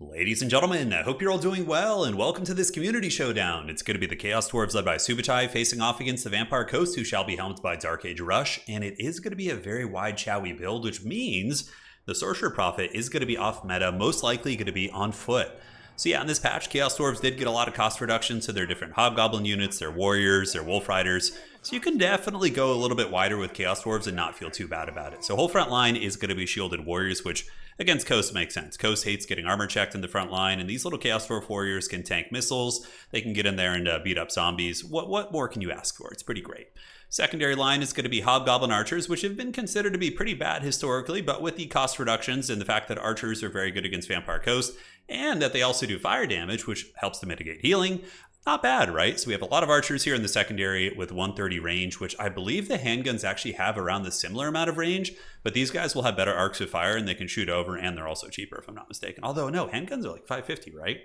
Ladies and gentlemen, I hope you're all doing well, and welcome to this community showdown. It's going to be the Chaos Dwarves led by Subutai facing off against the Vampire Coast, who shall be helmed by Dark Age Rush, and it is going to be a very wide Chowie build, which means the Sorcerer Prophet is going to be off meta, most likely going to be on foot. So yeah, in this patch, Chaos Dwarves did get a lot of cost reduction to their different Hobgoblin units, their Warriors, their Wolf Riders. So you can definitely go a little bit wider with Chaos Dwarves and not feel too bad about it. So whole front line is going to be Shielded Warriors, which against Coast makes sense. Coast hates getting armor checked in the front line, and these little Chaos Dwarf Warriors can tank missiles. They can get in there and beat up zombies. What more can you ask for? It's pretty great. Secondary line is going to be Hobgoblin Archers, which have been considered to be pretty bad historically, but with the cost reductions and the fact that Archers are very good against Vampire Coast, and that they also do fire damage, which helps to mitigate healing, not bad, right? So we have a lot of Archers here in the secondary with 130 range, which I believe the handguns actually have around the similar amount of range, but these guys will have better arcs of fire and they can shoot over, and they're also cheaper if I'm not mistaken. Although no, handguns are like 550, right?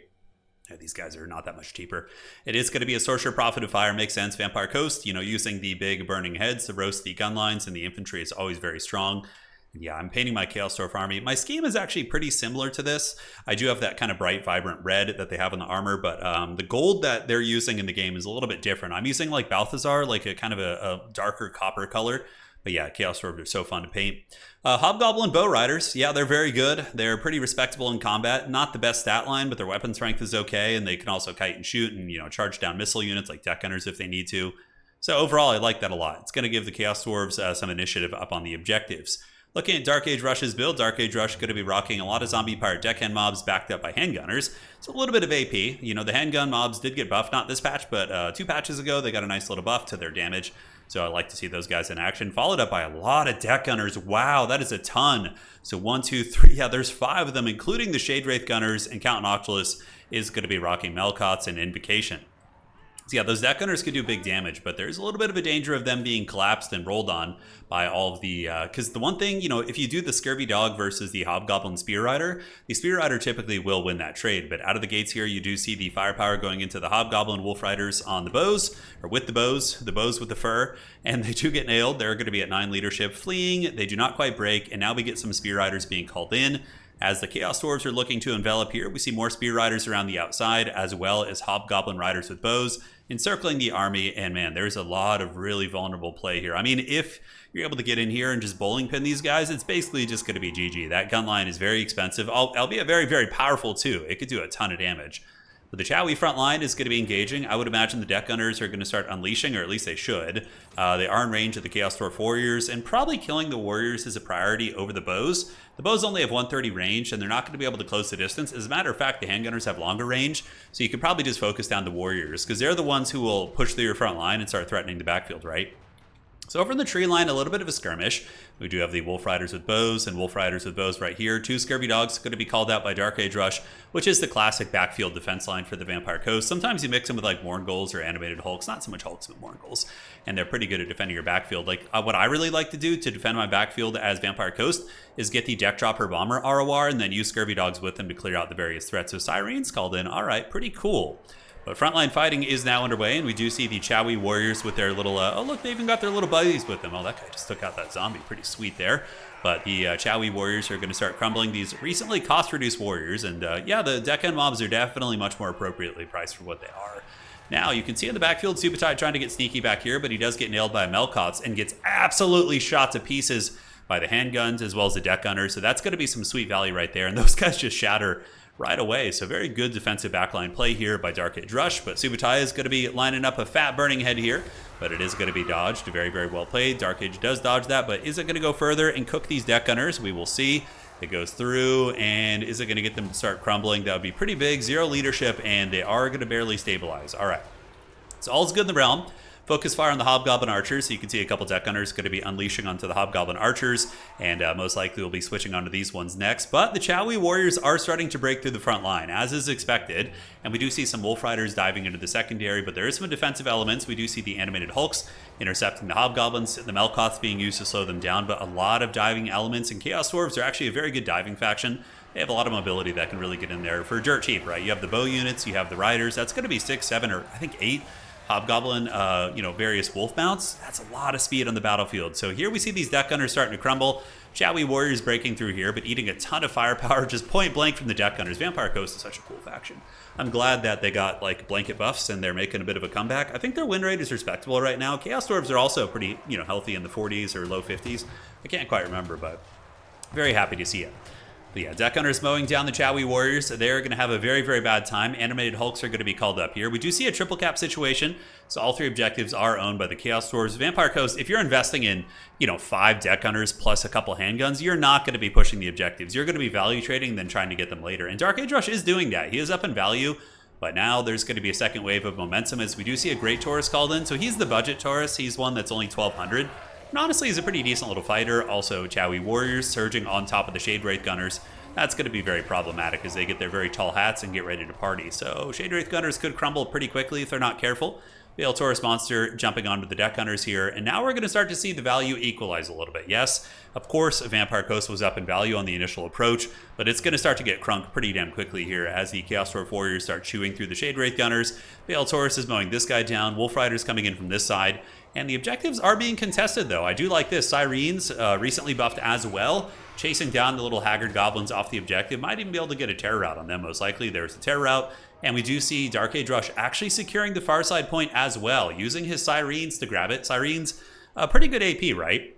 Yeah, these guys are not that much cheaper. It is going to be a Sorcerer Prophet of Fire, makes sense. Vampire Coast, using the big burning heads to roast the gun lines, and the infantry is always very strong. Yeah, I'm painting my Chaos Dwarf army. My scheme is actually pretty similar to this. I do have that kind of bright, vibrant red that they have on the armor, but the gold that they're using in the game is a little bit different. I'm using like Balthazar, like a kind of a darker copper color. But yeah, Chaos Dwarves are so fun to paint. Hobgoblin Bow Riders, yeah, they're very good. They're pretty respectable in combat. Not the best stat line, but their weapon strength is okay, and they can also kite and shoot and, charge down missile units like Deck Gunners if they need to. So overall, I like that a lot. It's going to give the Chaos Dwarves some initiative up on the objectives. Looking at Dark Age Rush's build, Dark Age Rush is going to be rocking a lot of zombie pirate deckhand mobs backed up by handgunners. It's a little bit of AP. The handgun mobs did get buffed, not this patch, but 2 patches ago, they got a nice little buff to their damage. So I like to see those guys in action, followed up by a lot of deck gunners. Wow, that is a ton. So 1, 2, 3, yeah, there's 5 of them, including the Shade Wraith gunners, and Count Noctilus is going to be rocking Melkots and Invocation. So yeah, those deck gunners could do big damage, but there's a little bit of a danger of them being collapsed and rolled on by all of the, because the one thing, if you do the Scurvy Dog versus the Hobgoblin Spear Rider, the Spear Rider typically will win that trade, but out of the gates here, you do see the firepower going into the Hobgoblin Wolf Riders on the bows, or with the bows with the fur, and they do get nailed. They're going to be at 9 leadership, fleeing, they do not quite break, and now we get some Spear Riders being called in. As the Chaos Dwarves are looking to envelop here, we see more Spear Riders around the outside, as well as Hobgoblin Riders with bows encircling the army, and man, there's a lot of really vulnerable play here. I mean, if you're able to get in here and just bowling pin these guys, it's basically just going to be GG. That gun line is very expensive, albeit very, very powerful too. It could do a ton of damage. But the Chowie front line is going to be engaging. I would imagine the Deck Gunners are going to start unleashing, or at least they should. They are in range of the Chaos Dwarf Warriors, and probably killing the Warriors is a priority over the bows. The bows only have 130 range, and they're not going to be able to close the distance. As a matter of fact, the handgunners have longer range, so you can probably just focus down the Warriors, because they're the ones who will push through your front line and start threatening the backfield, right? So over in the tree line, a little bit of a skirmish. We do have the Wolf Riders with bows and Wolf Riders with bows right here. 2 Scurvy Dogs going to be called out by Dark Age Rush, which is the classic backfield defense line for the Vampire Coast. Sometimes you mix them with like Mourngulls or animated Hulks. Not so much Hulks, but Mourngulls. And they're pretty good at defending your backfield. Like what I really like to do to defend my backfield as Vampire Coast is get the Deck Dropper Bomber ROR and then use Scurvy Dogs with them to clear out the various threats. So Sirene's called in. All right, pretty cool. But frontline fighting is now underway, and we do see the Chowie Warriors with their little, oh look, they even got their little buddies with them. Oh, that guy just took out that zombie, pretty sweet there. But the Chowie Warriors are going to start crumbling these recently cost-reduced Warriors, and yeah, the deckhand mobs are definitely much more appropriately priced for what they are. Now, you can see in the backfield, Subutai trying to get sneaky back here, but he does get nailed by Melkots and gets absolutely shot to pieces by the handguns as well as the deck gunners, so that's going to be some sweet value right there, and those guys just shatter right away. So very good defensive backline play here by Dark Age Rush, but Subutai is going to be lining up a fat burning head here, but it is going to be dodged. Very, very well played. Dark Age does dodge that, but is it going to go further and cook these deck gunners? We will see. It goes through, and is it going to get them to start crumbling? That would be pretty big. 0 leadership, and they are going to barely stabilize. All right. So all's good in the realm. Focus fire on the Hobgoblin Archers, so you can see a couple Deck Gunners going to be unleashing onto the Hobgoblin Archers, and most likely we'll be switching onto these ones next. But the Chowie Warriors are starting to break through the front line, as is expected, and we do see some Wolf Riders diving into the secondary, but there is some defensive elements. We do see the animated Hulks intercepting the Hobgoblins, the Melkots being used to slow them down, but a lot of diving elements, and Chaos Dwarves are actually a very good diving faction. They have a lot of mobility that can really get in there for dirt cheap, right? You have the bow units, you have the Riders, that's going to be 6, 7, or I think 8 Hobgoblin, various wolf mounts. That's a lot of speed on the battlefield. So here we see these deck gunners starting to crumble. Shadowy Warriors breaking through here, but eating a ton of firepower just point blank from the Death Gunners. Vampire Coast is such a cool faction. I'm glad that they got like blanket buffs and they're making a bit of a comeback. I think their win rate is respectable right now. Chaos Dwarfs are also pretty, healthy in the 40s or low 50s. I can't quite remember, but very happy to see it. But yeah, Death Gunners mowing down the Shadowy Warriors. They're going to have a very, very bad time. Animated Hulks are going to be called up here. We do see a triple cap situation, so all 3 objectives are owned by the Chaos Dwarves. Vampire Coast, if you're investing in, 5 Death Gunners plus a couple handguns, you're not going to be pushing the objectives. You're going to be value trading and then trying to get them later. And Dark Age Rush is doing that. He is up in value, but now there's going to be a second wave of momentum as we do see a Great Taurus called in. So he's the budget Taurus. He's one that's only 1,200. And honestly, he's a pretty decent little fighter. Also, Shadowy Warriors surging on top of the Shade Wraith Gunners. That's going to be very problematic as they get their very tall hats and get ready to party. So Shade Wraith Gunners could crumble pretty quickly if they're not careful. Veil Taurus Monster jumping onto the Death Gunners here. And now we're going to start to see the value equalize a little bit. Yes, of course, Vampire Coast was up in value on the initial approach, but it's going to start to get crunked pretty damn quickly here as the Chaos Dwarf Warriors start chewing through the Shade Wraith Gunners. Veil Taurus is mowing this guy down. Wolf Riders coming in from this side. And the objectives are being contested, though. I do like this. Sirens, recently buffed as well, chasing down the little Haggard Goblins off the objective. Might even be able to get a terror route on them, most likely. There's a terror route. And we do see Dark Age Rush actually securing the far side point as well, using his Sirens to grab it. Sirens, pretty good AP, right?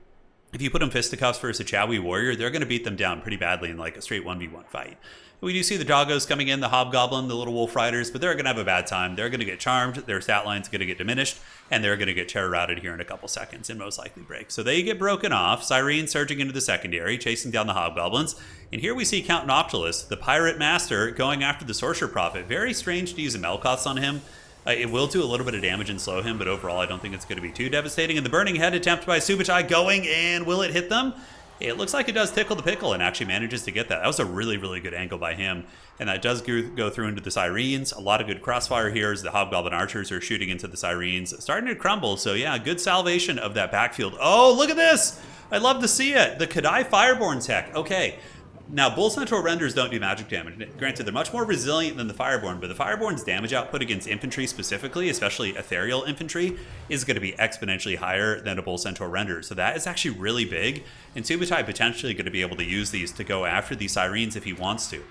If you put them fisticuffs versus a Shadowy Warrior, they're going to beat them down pretty badly in like a straight 1v1 fight. We do see the Doggos coming in, the Hobgoblin, the little Wolf Riders, but they're going to have a bad time. They're going to get charmed, their stat line's going to get diminished, and they're going to get terror routed here in a couple seconds and most likely break. So they get broken off, Sirene surging into the secondary, chasing down the Hobgoblins. And here we see Count Noctilus, the Pirate Master, going after the Sorcerer Prophet. Very strange to use a Melkoths on him. It will do a little bit of damage and slow him, but overall I don't think it's going to be too devastating. And the Burning Head attempt by Subutai going, and will it hit them? It looks like it does tickle the pickle and actually manages to get that. That was a really, really good angle by him. And that does go through into the Sirens. A lot of good crossfire here as the Hobgoblin Archers are shooting into the Sirens. Starting to crumble, so yeah, good salvation of that backfield. Oh, look at this! I love to see it. The Kadai Fireborn tech. Okay. Now, Bull Centaur Renders don't do magic damage. Granted, they're much more resilient than the Fireborn, but the Fireborn's damage output against infantry specifically, especially ethereal infantry, is going to be exponentially higher than a Bull Centaur Render. So that is actually really big, and Subutai potentially going to be able to use these to go after these Sirens if he wants to.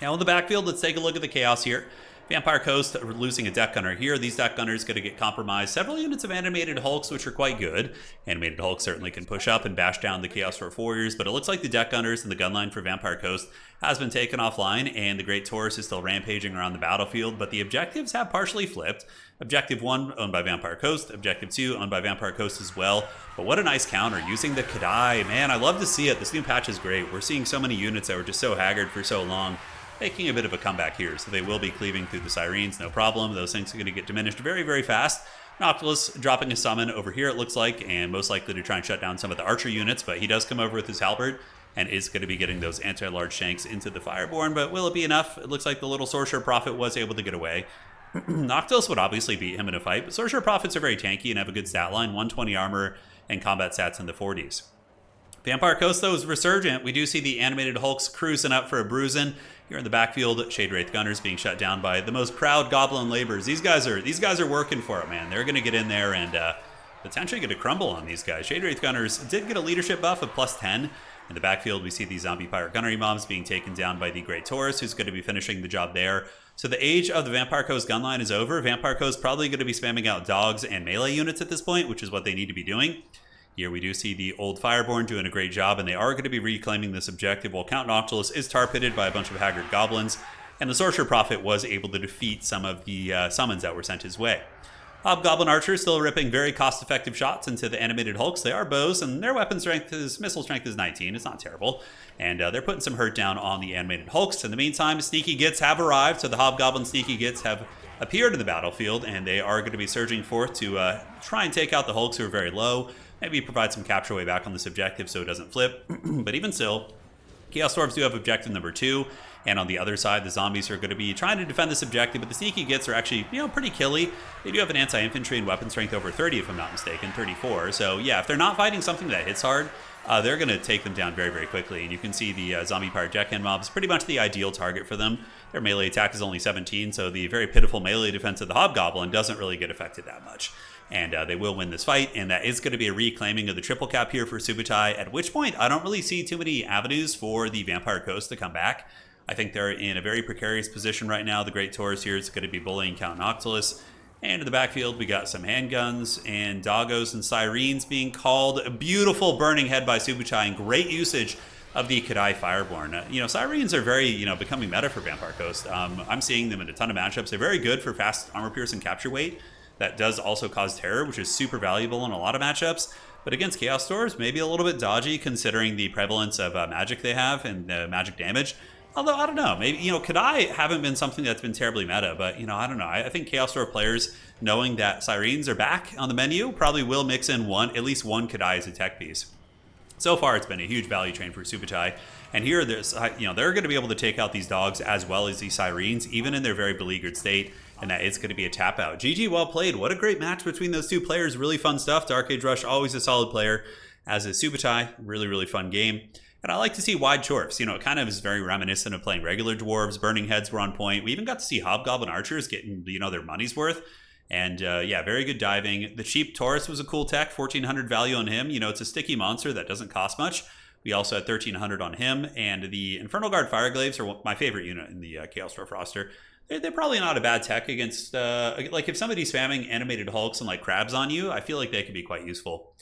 Now, in the backfield, let's take a look at the Chaos here. Vampire Coast losing a Death Gunner here. These Death Gunners going to get compromised. Several units of Animated Hulks, which are quite good. Animated Hulks certainly can push up and bash down the Chaos Dwarf Warriors, but it looks like the Death Gunners and the gunline for Vampire Coast has been taken offline, and the Great Taurus is still rampaging around the battlefield, but the objectives have partially flipped. Objective 1 owned by Vampire Coast, Objective 2 owned by Vampire Coast as well. But what a nice counter using the Kadai. Man, I love to see it. This new patch is great. We're seeing so many units that were just so haggard for so long, making a bit of a comeback here. So they will be cleaving through the Sirens, no problem. Those things are going to get diminished very, very fast. Noctilus dropping a summon over here, it looks like, and most likely to try and shut down some of the archer units, but he does come over with his halberd and is going to be getting those anti-large shanks into the Fireborn, but will it be enough? It looks like the little Sorcerer Prophet was able to get away. Noctilus would obviously beat him in a fight, but Sorcerer Prophets are very tanky and have a good stat line, 120 armor and combat stats in the 40s. Vampire Coast, though, is resurgent. We do see the Animated Hulks cruising up for a bruising. Here in the backfield, Shade Wraith Gunners being shut down by the most proud Goblin Laborers. These guys are working for it, man. They're going to get in there and potentially get a crumble on these guys. Shade Wraith Gunners did get a leadership buff of +10. In the backfield, we see the Zombie Pirate Gunnery Mobs being taken down by the Great Taurus, who's going to be finishing the job there. So the age of the Vampire Coast gunline is over. Vampire Coast probably going to be spamming out dogs and melee units at this point, which is what they need to be doing. Here we do see the old Fireborn doing a great job, and they are going to be reclaiming this objective while Count Noctilus is tar-pitted by a bunch of Haggard Goblins, and the Sorcerer Prophet was able to defeat some of the summons that were sent his way. Hobgoblin Archers still ripping very cost-effective shots into the Animated Hulks. They are bows, and their weapon strength is, missile strength is 19. It's not terrible. And they're putting some hurt down on the Animated Hulks. In the meantime, Sneaky Gits have arrived, so the Hobgoblin Sneaky Gits have appeared in the battlefield, and they are going to be surging forth to try and take out the Hulks who are very low. Maybe provide some capture way back on this objective so it doesn't flip. But even still, Chaos Dwarves do have objective number 2. And on the other side, the zombies are going to be trying to defend this objective, but the Sneaky Gits are actually, pretty killy. They do have an anti-infantry and weapon strength over 30, if I'm not mistaken, 34. So yeah, if they're not fighting something that hits hard, they're going to take them down very, very quickly. And you can see the zombie pirate deckhand mob is pretty much the ideal target for them. Their melee attack is only 17, so the very pitiful melee defense of the hobgoblin doesn't really get affected that much. And they will win this fight, and that is going to be a reclaiming of the triple cap here for Subutai, at which point I don't really see too many avenues for the Vampire Coast to come back. I think they're in a very precarious position right now. The Great Taurus here is going to be bullying Count Noctilus. And in the backfield, we got some handguns and doggos and sirens being called. A beautiful burning head by Subutai and great usage of the Kadai Fireborn. Sirens are very, becoming meta for Vampire Coast. I'm seeing them in a ton of matchups. They're very good for fast armor pierce and capture weight. That does also cause terror, which is super valuable in a lot of matchups. But against Chaos Dwarves, maybe a little bit dodgy considering the prevalence of magic they have and magic damage. Although, I don't know, maybe, Kadai haven't been something that's been terribly meta, but, I don't know. I think Chaos Dwarf players, knowing that Sirens are back on the menu, probably will mix in at least one Kadai as a tech piece. So far, it's been a huge value train for Subutai. And here, they're going to be able to take out these dogs as well as these Sirens, even in their very beleaguered state, and that it's going to be a tap out. GG, well played. What a great match between those two players. Really fun stuff. Dark Age Rush, always a solid player, as is Subutai. Really, really fun game. And I like to see wide Chorfs. It kind of is very reminiscent of playing regular Dwarves. Burning Heads were on point. We even got to see Hobgoblin Archers getting, their money's worth. And very good diving. The cheap Taurus was a cool tech, 1,400 value on him. It's a sticky monster that doesn't cost much. We also had 1,300 on him. And the Infernal Guard Fireglaves are my favorite unit in the Chaos Dwarf roster. They're probably not a bad tech against, if somebody's spamming animated hulks and crabs on you, I feel like they could be quite useful.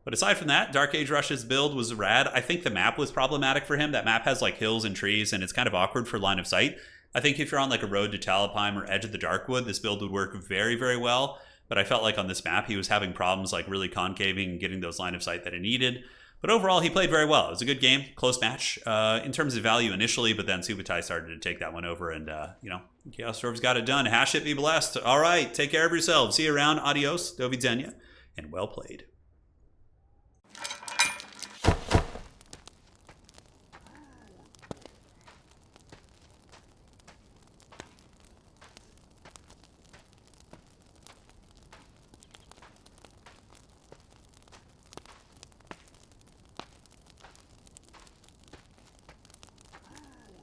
But aside from that, Dark Age Rush's build was rad. I think the map was problematic for him. That map has hills and trees, and it's kind of awkward for line of sight. I think if you're on a road to Talabheim or Edge of the Darkwood, this build would work very, very well. But I felt like on this map, he was having problems really concaving and getting those line of sight that he needed. But overall, he played very well. It was a good game, close match in terms of value initially, but then Subutai started to take that one over, and, Chaos Dwarves got it done. Hash it, be blessed. All right, take care of yourselves. See you around. Adios, do widzenia, and well played.